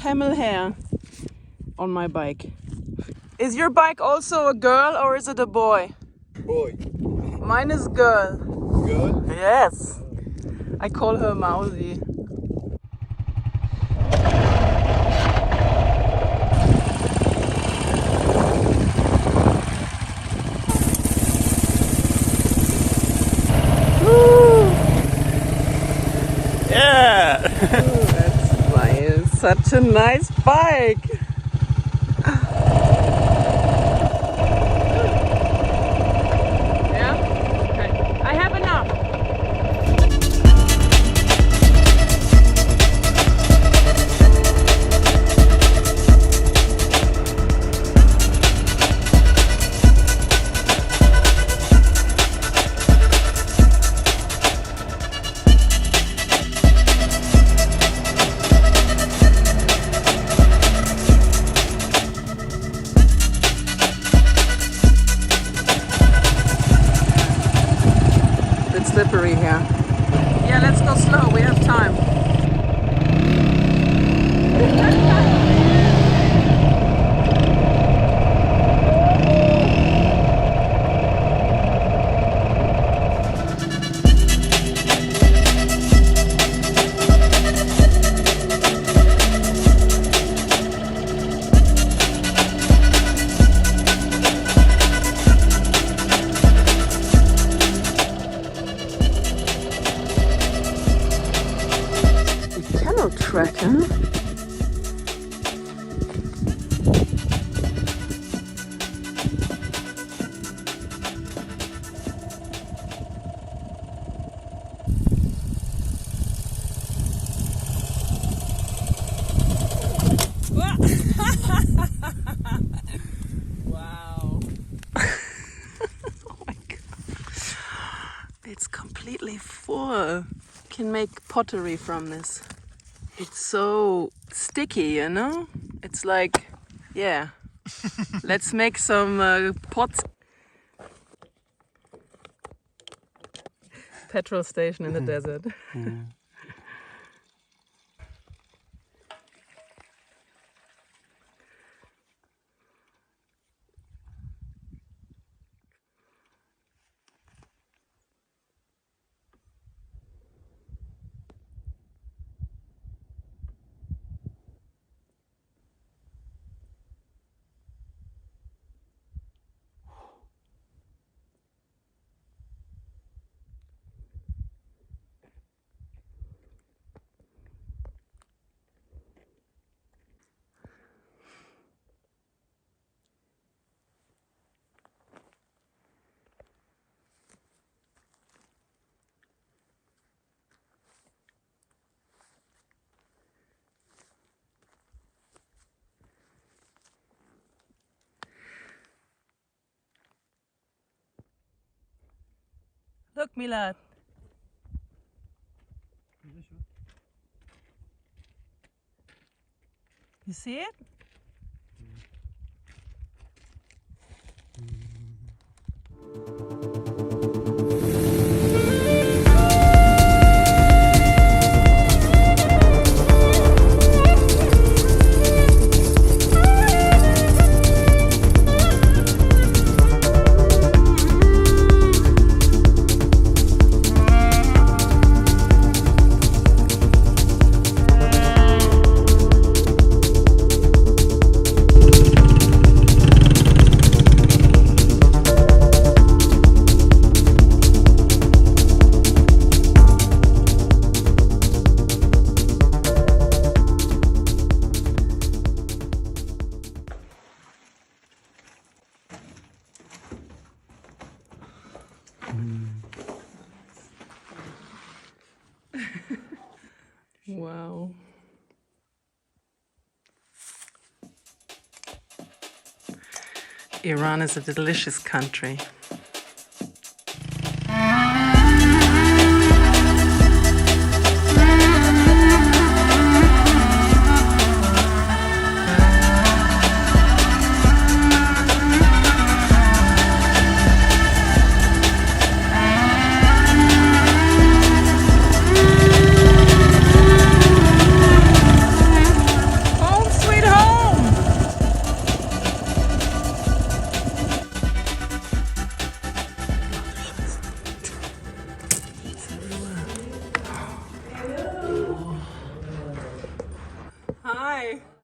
camel hair on my bike. Is your bike also a girl or is it a boy? Boy. Mine is girl. Girl? Yes. I call her Mausi. Yeah! That's nice. Such a nice bike. Yeah? Okay. I have enough. It's slippery here. Yeah, let's go slow. We have time. Tracker. Wow. Oh my God. It's completely full. Can make pottery from this. It's so sticky, you know? It's like, yeah. Let's make some pots. Petrol station in the desert. Look, Milad. You see it? Wow. Iran is a delicious country.